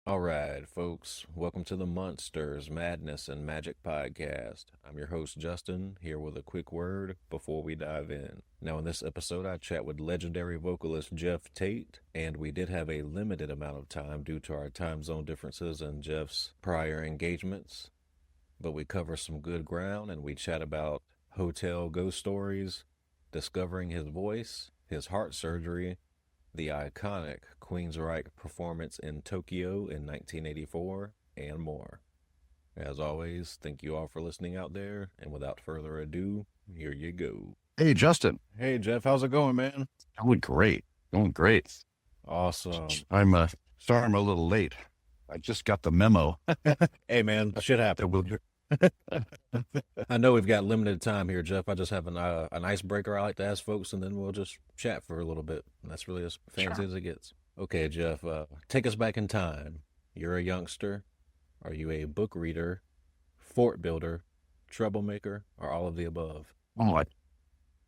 All right, folks, welcome to the Monsters, Madness, and Magic podcast. I'm your host, Justin, here with a quick word before we dive in. Now, in this episode, I chat with legendary vocalist Geoff Tate, and we did have a limited amount of time due to our time zone differences and Jeff's prior engagements, but we cover some good ground and we chat about hotel ghost stories, discovering his voice, his heart surgery, the iconic Queensryche performance in Tokyo in 1984, and more. As always, thank you all for listening out there, and without further ado, here you go. Hey, Justin. Hey, Jeff, how's it going, man? Going great. Going great. Awesome. I'm sorry I'm a little late. I just got the memo. Hey, man, shit happened. I know we've got limited time here, Jeff. I just have an icebreaker I like to ask folks, and then we'll just chat for a little bit. And that's really as fancy as it gets. Okay, Jeff, take us back in time. You're a youngster. Are you a book reader, fort builder, troublemaker, or all of the above? Oh,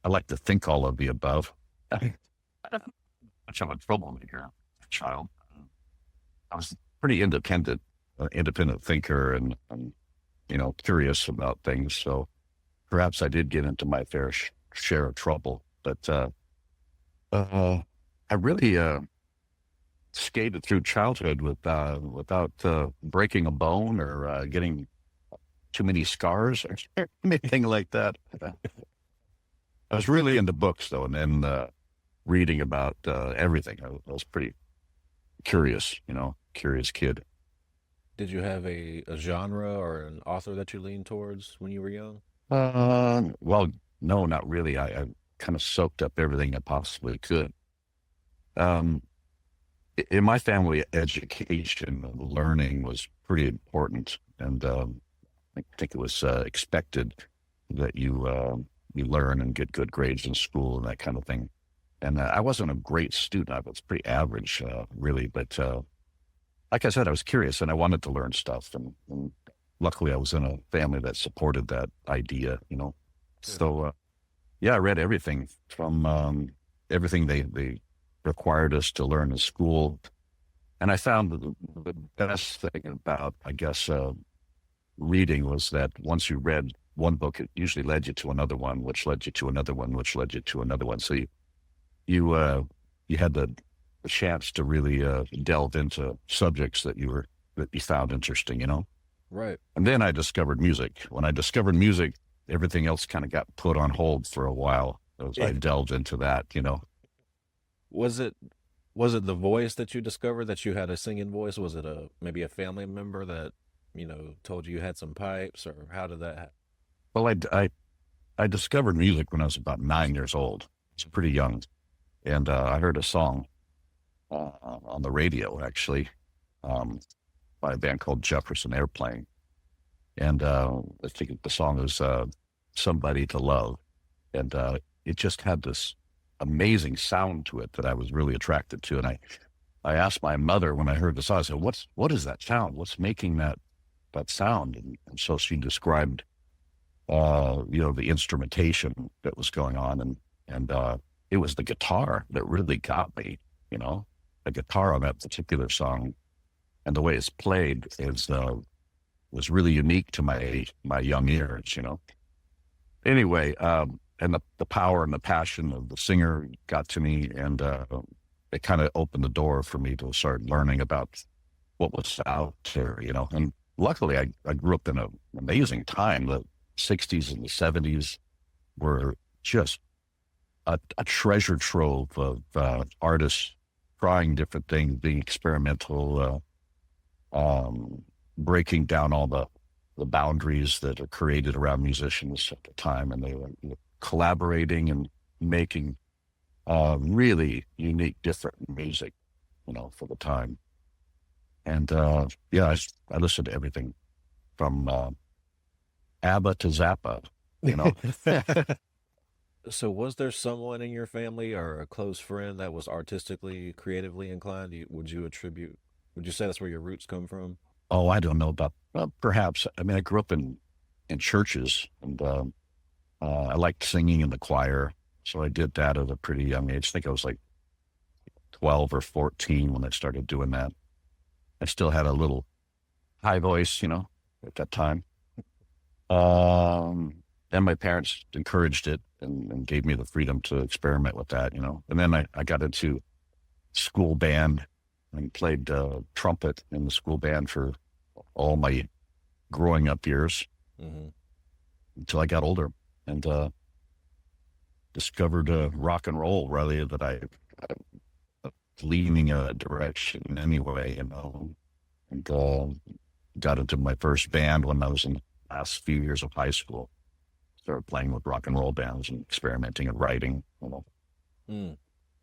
I like to think all of the above. I don't much of a troublemaker as a child. I was pretty independent thinker and curious about things. So perhaps I did get into my fair share of trouble, but I really skated through childhood without breaking a bone or getting too many scars or anything like that. I was really into books though, and then reading about everything. I was pretty curious, curious kid. Did you have a genre or an author that you leaned towards when you were young? Well, no, not really. I kind of soaked up everything I possibly could. In my family, education, learning was pretty important, and I think it was expected that you learn and get good grades in school and that kind of thing. And I wasn't a great student. I was pretty average, really, but like I said, I was curious and I wanted to learn stuff. And luckily I was in a family that supported that idea, So, I read everything from everything they required us to learn in school. And I found the best thing about, I guess, reading was that once you read one book, it usually led you to another one, which led you to another one, which led you to another one. So you had the chance to really delve into subjects that you found interesting, Right. And then I discovered music. When I discovered music, everything else kind of got put on hold for a while as I delved into that, Was it the voice that you discovered, that you had a singing voice? Was it maybe a family member that, told you had some pipes, or how did that happen? Well, I discovered music when I was about 9 years old. I was pretty young. And I heard a song on the radio, actually, by a band called Jefferson Airplane. And I think the song was Somebody to Love. And it just had this amazing sound to it that I was really attracted to. And I asked my mother when I heard the song, I said, what is that sound? What's making that sound? And so she described, the instrumentation that was going on. And it was the guitar that really got me, the guitar on that particular song, and the way it's played was really unique to my young ears, Anyway, and the power and the passion of the singer got to me, and it kind of opened the door for me to start learning about what was out there, And luckily, I grew up in an amazing time. The 60s and the 70s were just a treasure trove of artists trying different things, being experimental, breaking down all the boundaries that are created around musicians at the time, and they were collaborating and making really unique, different music, for the time. And I listened to everything from ABBA to Zappa, So was there someone in your family or a close friend that was artistically, creatively inclined? Would you say that's where your roots come from? Oh, I don't know about, perhaps. I mean, I grew up in churches, and I liked singing in the choir. So I did that at a pretty young age. I think I was like 12 or 14 when I started doing that. I still had a little high voice, at that time. And my parents encouraged it and gave me the freedom to experiment with that, And then I got into school band and played trumpet in the school band for all my growing up years until I got older and discovered rock and roll, really, that I leaning a direction anyway, and got into my first band when I was in the last few years of high school. Started playing with rock and roll bands and experimenting and writing.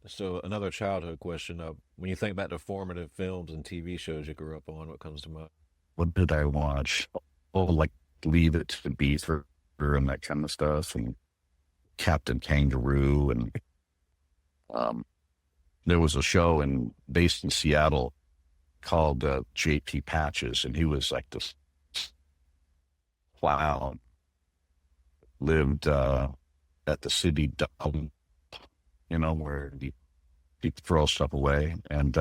So another childhood question: when you think back to formative films and TV shows you grew up on, what comes to mind? What did I watch? Oh, like Leave It to Beaver and that kind of stuff, and Captain Kangaroo, and there was a show based in Seattle called J.P. Patches, and he was like this clown. Lived at the city dump, where he'd throw stuff away. And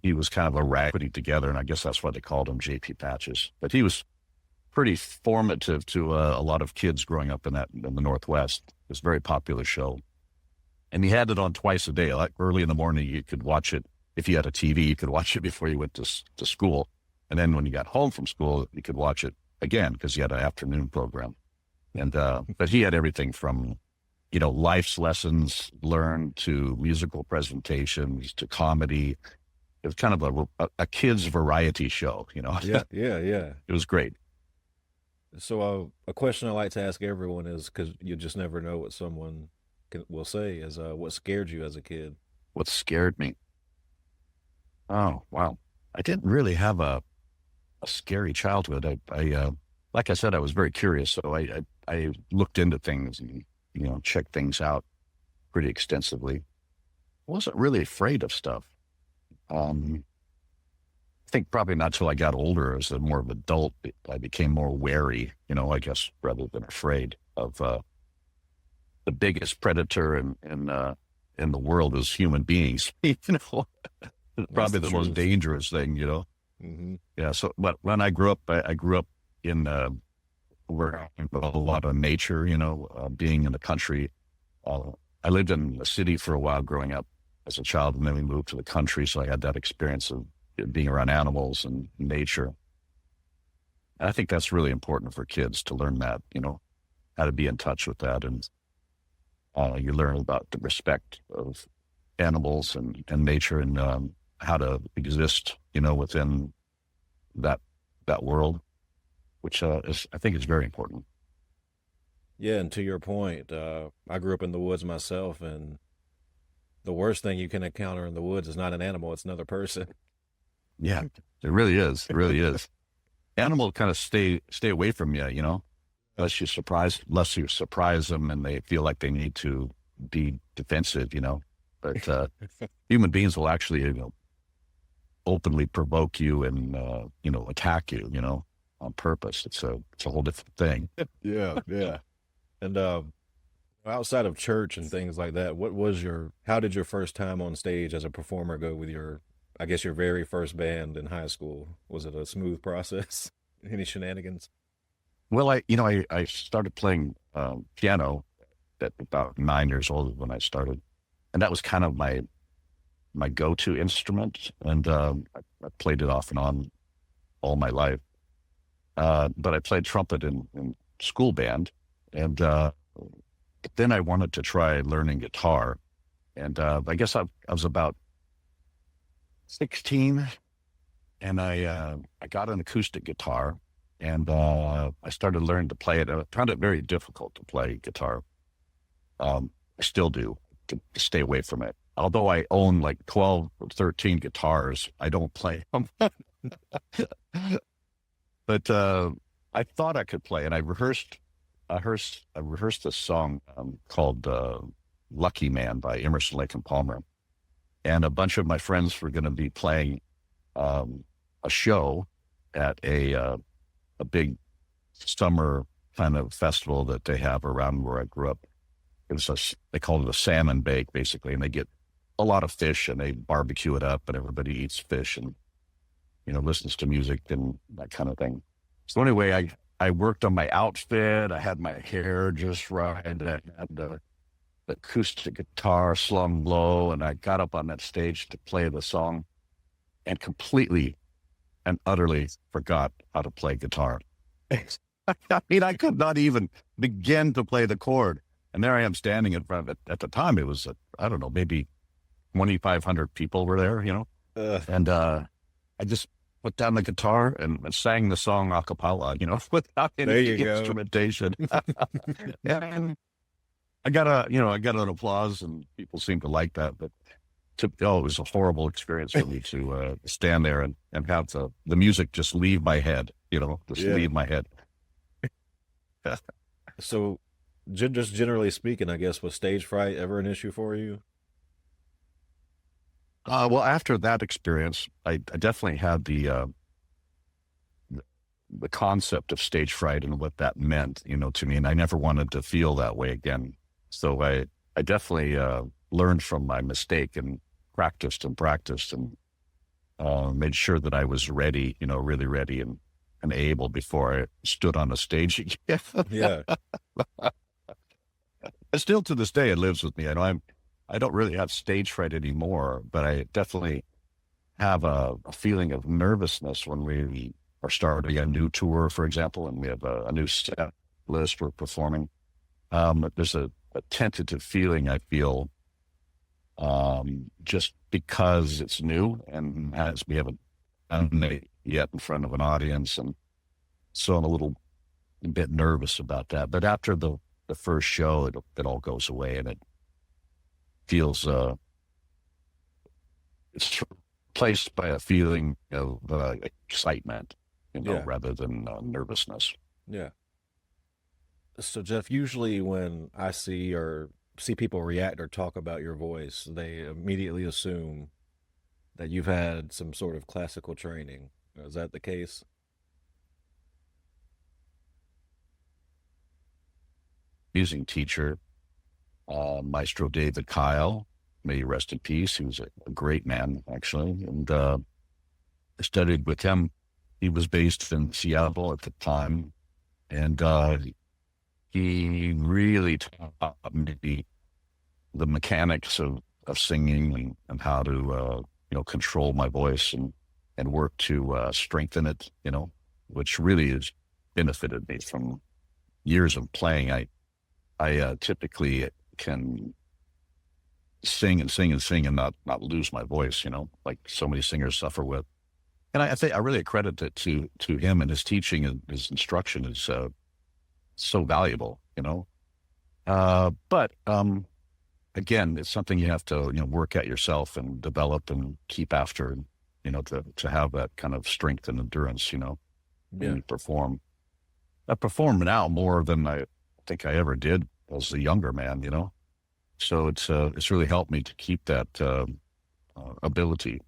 he was kind of a rag putting together, and I guess that's why they called him J.P. Patches. But he was pretty formative to a lot of kids growing up in the Northwest. It was a very popular show. And he had it on twice a day. Like early in the morning, you could watch it. If you had a TV, you could watch it before you went to school. And then when you got home from school, you could watch it again because he had an afternoon program. And but he had everything from, life's lessons learned to musical presentations to comedy. It was kind of a kid's variety show, Yeah. It was great. So a question I like to ask everyone is, because you just never know what someone will say, is what scared you as a kid? What scared me? Oh, wow. I didn't really have a scary childhood. I like I said, I was very curious, so I looked into things and, checked things out pretty extensively. I wasn't really afraid of stuff. I think probably not till I got older, as a more of an adult, I became more wary, I guess, rather than afraid of the biggest predator in the world is human beings. Probably the most dangerous thing, Mm-hmm. Yeah. So, but when I grew up in where a lot of nature, being in the country. I lived in the city for a while growing up as a child, and then we moved to the country. So I had that experience of being around animals and nature. And I think that's really important for kids to learn that, how to be in touch with that. And you learn about the respect of animals and nature and how to exist, within that world, which I think is very important. Yeah, and to your point, I grew up in the woods myself, and the worst thing you can encounter in the woods is not an animal, it's another person. Yeah, it really is. It really is. Animals kind of stay away from you, unless you surprise them and they feel like they need to be defensive, But human beings will actually, openly provoke you and, attack you, on purpose. It's a whole different thing. Yeah. And outside of church and things like that, how did your first time on stage as a performer go with your very first band in high school? Was it a smooth process? Any shenanigans? Well, I started playing piano at about 9 years old when I started. And that was kind of my go-to instrument. And I played it off and on all my life. But I played trumpet in school band. And then I wanted to try learning guitar. And I guess I was about 16, and I got an acoustic guitar, and I started learning to play it. I found it very difficult to play guitar. I still do, to stay away from it. Although I own like 12 or 13 guitars, I don't play them. But I thought I could play, and I rehearsed this song called Lucky Man by Emerson, Lake and Palmer. And a bunch of my friends were going to be playing a show at a big summer kind of festival that they have around where I grew up. They called it a salmon bake, basically, and they get a lot of fish and they barbecue it up and everybody eats fish. listens to music and that kind of thing. So anyway, I worked on my outfit. I had my hair just right. I had the acoustic guitar slung low, and I got up on that stage to play the song and completely and utterly forgot how to play guitar. I mean, I could not even begin to play the chord. And there I am standing in front of it. At the time, it was, I don't know, maybe 2,500 people were there, And I just put down the guitar and sang the song a cappella, without any instrumentation. And I got an applause, and people seemed to like that. But it was a horrible experience for me to stand there and have the music just leave my head, leave my head. So, just generally speaking, I guess, was stage fright ever an issue for you? Well, after that experience, I definitely had the concept of stage fright and what that meant, to me, and I never wanted to feel that way again. So I definitely learned from my mistake and practiced and made sure that I was ready, really ready and able before I stood on a stage again. Yeah. And still to this day, it lives with me. I don't really have stage fright anymore, but I definitely have a feeling of nervousness when we are starting a new tour, for example, and we have a new set list we're performing. There's a tentative feeling I feel just because it's new and as we haven't done it yet in front of an audience, and so I'm a bit nervous about that. But after the first show, it all goes away, and it feels it's replaced by a feeling of excitement, rather than nervousness. Yeah. So, Geoff, usually when I see people react or talk about your voice, they immediately assume that you've had some sort of classical training. Is that the case? Music teacher, Maestro David Kyle, may he rest in peace. He was a great man, actually. And I studied with him. He was based in Seattle at the time. And he really taught me the mechanics of singing and how to, control my voice and work to strengthen it, which really has benefited me from years of playing. I typically can sing and not lose my voice, like so many singers suffer with. And I think I really accredit it to him, and his teaching and his instruction is so valuable, But again, it's something you have to work at yourself and develop and keep after, to have that kind of strength and endurance, when you perform. I perform now more than I think I ever did as a younger man, So it's really helped me to keep that ability,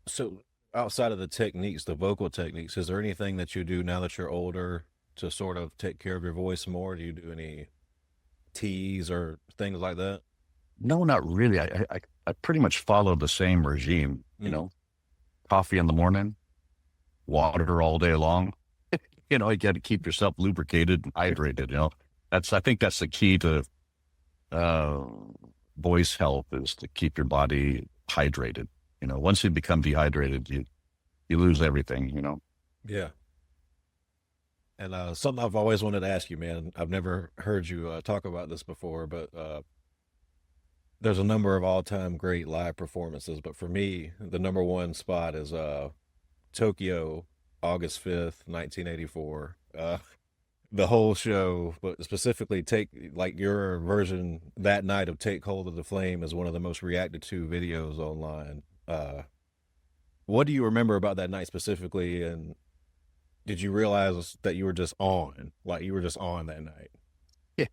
So, outside of the techniques, the vocal techniques, is there anything that you do now that you're older to sort of take care of your voice more? Do you do any teas or things like that? No, not really. I pretty much follow the same regime, coffee in the morning, water all day long. You got to keep yourself lubricated and hydrated, I think that's the key to voice health, is to keep your body hydrated. Once you become dehydrated, you lose everything, Yeah. And something I've always wanted to ask you, man, I've never heard you talk about this before, but there's a number of all-time great live performances, but for me, the number one spot is Tokyo, August 5th, 1984. The whole show, but specifically your version that night of Take Hold of the Flame is one of the most reacted to videos online. What do you remember about that night specifically, and did you realize that you were just on that night? Yeah.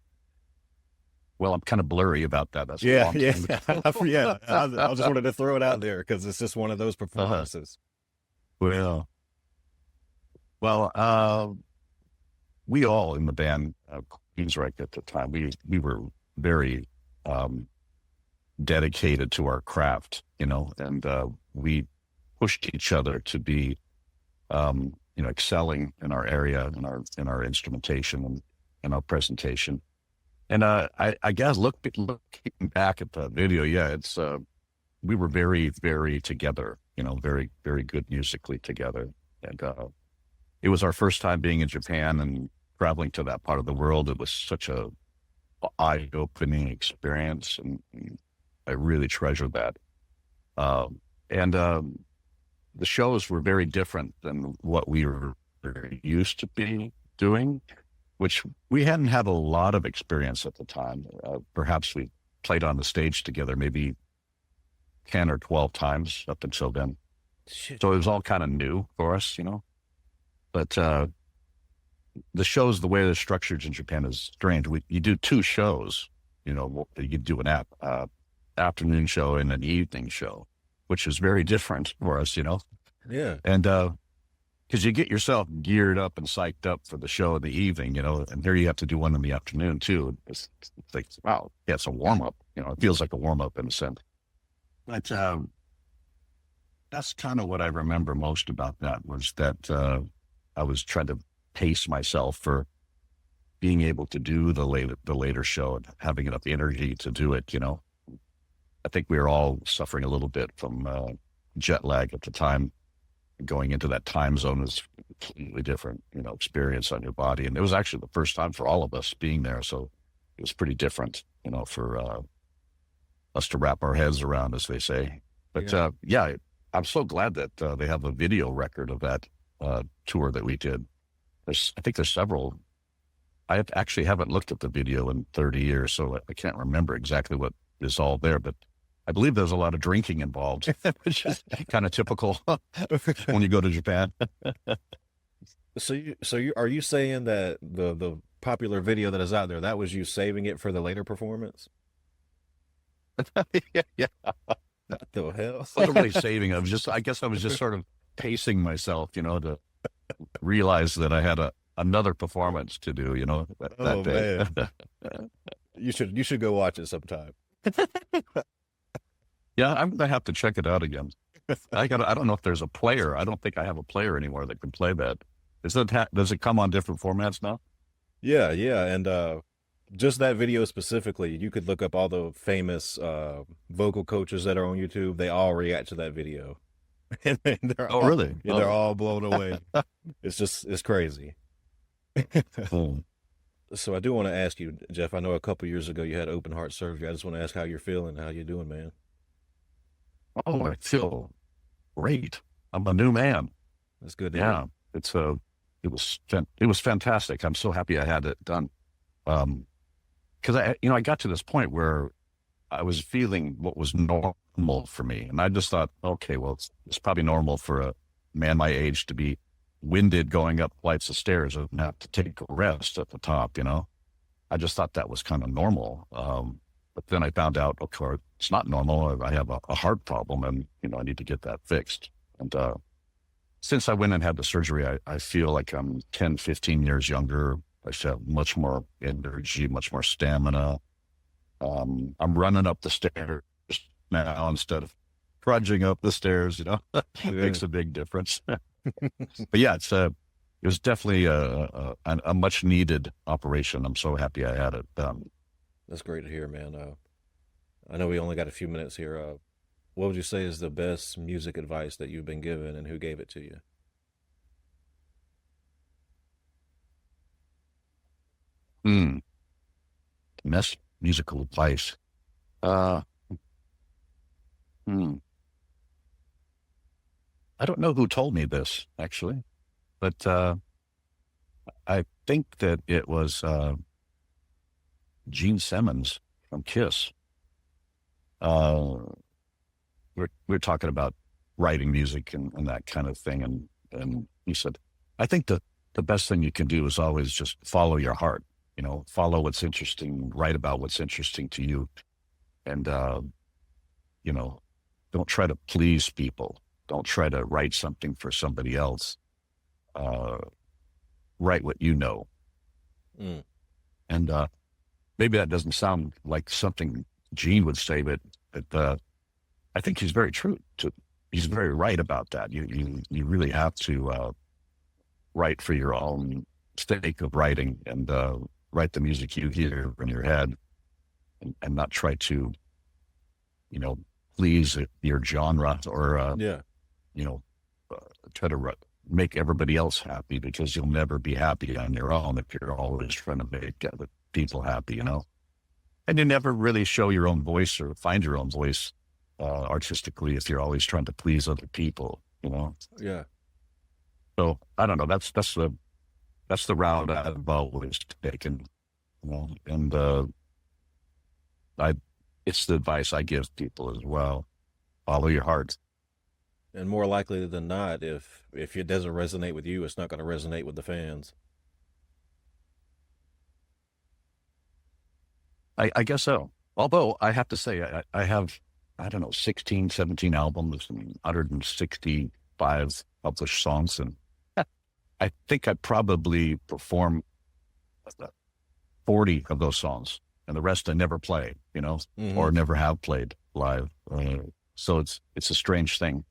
Well, I'm kind of blurry about that. That's yeah. Yeah. I just wanted to throw it out there because it's just one of those performances. Well, we all in the band, Queensryche at the time, we were very dedicated to our craft, and we pushed each other to be, excelling in our area, in our instrumentation and our presentation. And I guess looking back at the video, it's we were very, very together, very, very good musically together. And it was our first time being in Japan and traveling to that part of the world. It was such a eye-opening experience, and I really treasured that. And the shows were very different than what we were used to be doing, which we hadn't had a lot of experience at the time. Perhaps we played on the stage together maybe 10 or 12 times up until then. Shit. So it was all kind of new for us, But the shows, the way they're structured in Japan is strange. You do 2 shows, you do an afternoon show and an evening show, which is very different for us, Yeah. And because you get yourself geared up and psyched up for the show in the evening, and here you have to do one in the afternoon too. It's like, wow, yeah, it's a warm up. It feels like a warm up in a sense. But that's kind of what I remember most about that, was that I was trying to pace myself for being able to do the later show and having enough energy to do it. I think we were all suffering a little bit from jet lag at the time. Going into that time zone is a completely different, experience on your body. And it was actually the first time for all of us being there. So it was pretty different, for us to wrap our heads around, as they say. But I'm so glad that they have a video record of that tour that we did. I think there's several. I actually haven't looked at the video in 30 years, so I can't remember exactly what is all there, but I believe there's a lot of drinking involved, which is kind of typical when you go to Japan. Are you saying that the popular video that is out there, that was you saving it for the later performance? Yeah. What the hell? I wasn't really saving it. I guess I was just sort of pacing myself, to realize that I had another performance to do, that day. Man. You should go watch it sometime. Yeah, I'm gonna have to check it out again. I don't know if there's a player. I don't think I have a player anymore that can play that. Does it come on different formats now? Yeah, and just that video specifically, you could look up all the famous vocal coaches that are on YouTube. They all react to that video. And really? Yeah, they're all blown away. It's crazy. So I do want to ask you, Jeff, I know a couple years ago you had open heart surgery. I just want to ask how you're feeling, how you doing, man. Oh, I feel great. I'm a new man. That's good. Yeah, it was fantastic. I'm so happy I had it done. Because I got to this point where I was feeling what was normal for me, and I just thought, okay, well, it's probably normal for a man my age to be winded going up flights of stairs and have to take a rest at the top. I just thought that was kind of normal. But then I found out, okay, it's not normal. I have a heart problem, and I need to get that fixed. And since I went and had the surgery, I feel like I'm 10, 15 years younger. I have much more energy, much more stamina. I'm running up the stairs now instead of trudging up the stairs. It makes a big difference. But yeah, it was definitely a much needed operation. I'm so happy I had it done. That's great to hear, man. I know we only got a few minutes here. What would you say is the best music advice that you've been given, and who gave it to you? Best musical advice. I don't know who told me this, actually, but I think that it was Gene Simmons from Kiss. We're talking about writing music and that kind of thing, and he said, I think the best thing you can do is always just follow your heart. Follow what's interesting, write about what's interesting to you, and don't try to please people. Don't try to write something for somebody else. Write what you know. And maybe that doesn't sound like something Gene would say, but I think he's very true to he's very right about that. You really have to write for your own sake of writing, and write the music you hear in your head, and not try to, please your genre, or try to make everybody else happy, because you'll never be happy on your own if you're always trying to make other people happy, and you never really show your own voice or find your own voice artistically if you're always trying to please other people, Yeah. So I don't know. That's the route I've always taken, and it's the advice I give people as well. Follow your heart. And more likely than not, if it doesn't resonate with you, it's not going to resonate with the fans. I guess so. Although I have to say, I have, I don't know, 16, 17 albums and 165 published songs. And I think I probably perform 40 of those songs, and the rest I never play, or never have played live. So it's a strange thing.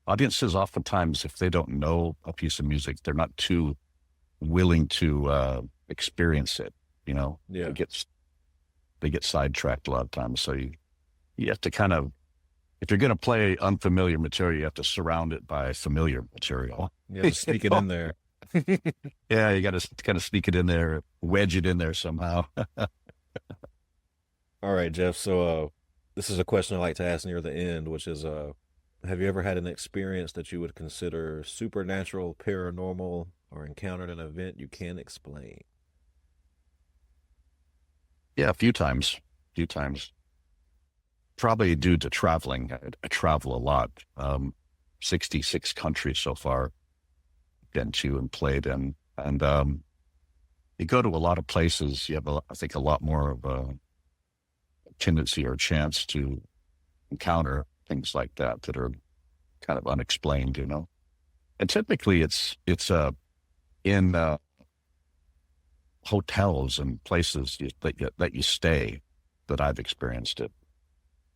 Audiences oftentimes, if they don't know a piece of music, they're not too willing to experience it. Yeah. They get sidetracked a lot of times. So you have to kind of, if you're going to play unfamiliar material, you have to surround it by familiar material. You have to sneak it in there. Yeah, you got to kind of sneak it in there, wedge it in there somehow. All right, Jeff. So this is a question I like to ask near the end, which is, have you ever had an experience that you would consider supernatural, paranormal, or encountered an event you can't explain? Yeah, a few times. Probably due to traveling. I travel a lot. 66 countries so far, been to and played in. And you go to a lot of places, you have, I think, a lot more of a tendency or chance to encounter things like that are kind of unexplained, And typically it's in hotels and places that you stay that I've experienced it.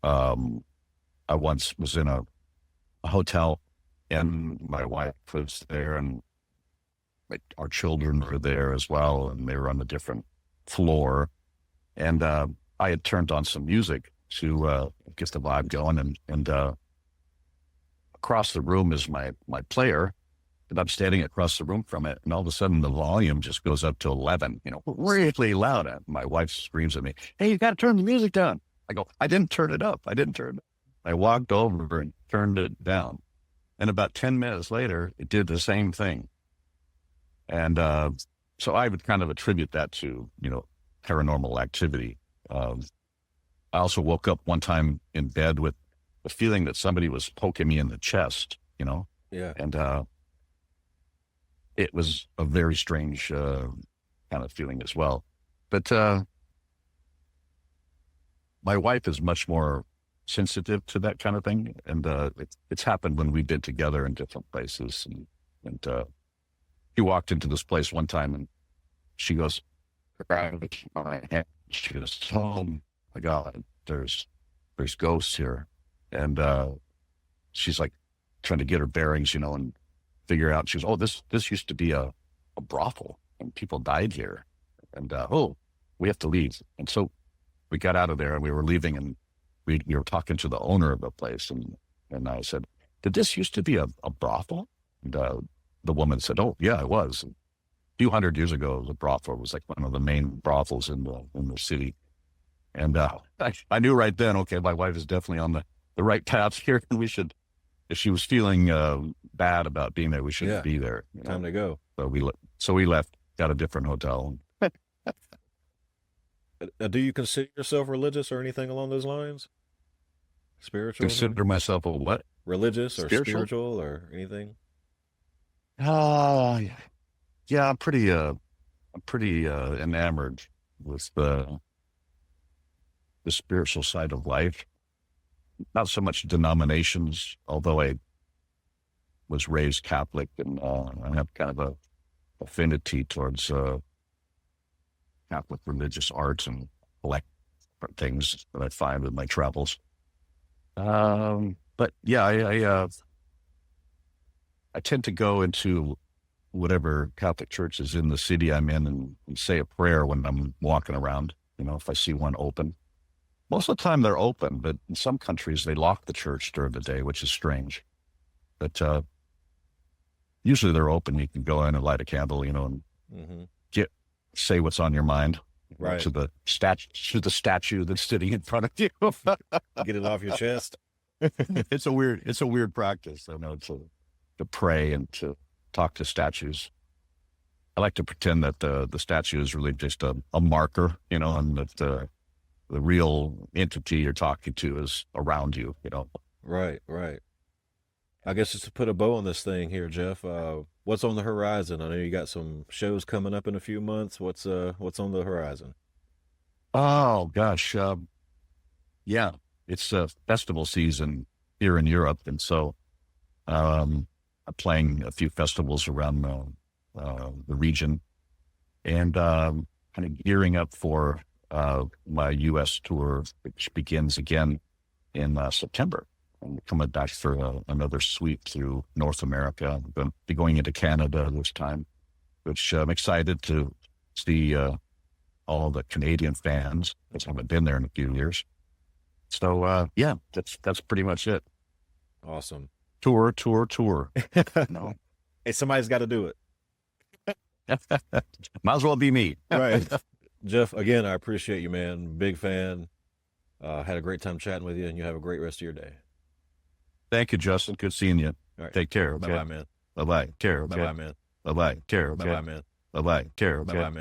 I once was in a hotel, and my wife was there, and our children were there as well, and they were on a different floor. And I had turned on some music to get the vibe going, and across the room is my player, and I'm standing across the room from it, and all of a sudden the volume just goes up to 11, really loud. And my wife screams at me, "Hey, you got to turn the music down." I go, "I didn't turn it up. I walked over and turned it down. And about 10 minutes later, it did the same thing. And so I would kind of attribute that to, paranormal activity. I also woke up one time in bed with the feeling that somebody was poking me in the chest, Yeah. And it was a very strange kind of feeling as well. But my wife is much more sensitive to that kind of thing. And it's happened when we've been together in different places. And she walked into this place one time, and she goes, she goes, "Oh my God, there's ghosts here." And she's like trying to get her bearings, and figure out. She goes, "Oh, this used to be a brothel, and people died here. And we have to leave." And so we got out of there, and we were leaving, and we were talking to the owner of the place, and I said, "Did this used to be a brothel?" And the woman said, "Oh, yeah, it was. A few hundred years ago, the brothel was like one of the main brothels in the city." And I knew right then, okay, my wife is definitely on the right path here, and we should, if she was feeling bad about being there, we shouldn't be there. Time to go. So we left, got a different hotel. Do you consider yourself religious or anything along those lines? Spiritual? Consider myself a what? Religious or spiritual or anything? Yeah, I'm pretty enamored with the spiritual side of life. Not so much denominations, although I was raised Catholic, and I have kind of a affinity towards Catholic religious arts and collect things that I find in my travels. But yeah, I tend to go into whatever Catholic church is in the city I'm in and say a prayer when I'm walking around, if I see one open. Most of the time they're open, but in some countries they lock the church during the day, which is strange. But usually they're open. You can go in and light a candle, and say what's on your mind, right, to the statue that's sitting in front of you. Get it off your chest. It's a weird practice. I know, to pray and to talk to statues. I like to pretend that the statue is really just a marker, and that the real entity you're talking to is around you, Right. I guess just to put a bow on this thing here, Geoff, what's on the horizon? I know you got some shows coming up in a few months. What's on the horizon? Oh, gosh. Yeah, it's festival season here in Europe. And so I'm playing a few festivals around the region and kind of gearing up for my U.S. tour, which begins again in September. I'm coming back for another sweep through North America. I'm going to be going into Canada this time, which I'm excited to see all the Canadian fans, because I haven't been there in a few years. So, yeah, that's pretty much it. Awesome. Tour. No. Hey, somebody's got to do it. Might as well be me. Right. Geoff, again, I appreciate you, man. Big fan. Had a great time chatting with you, and you have a great rest of your day. Thank you, Justin. Good seeing you. All right. Take care. Okay? Bye-bye, man. Bye-bye. Care. Okay? Bye-bye, man. Bye-bye. Care. Okay? Bye-bye, man. Bye-bye. Care. Okay? Bye-bye, man.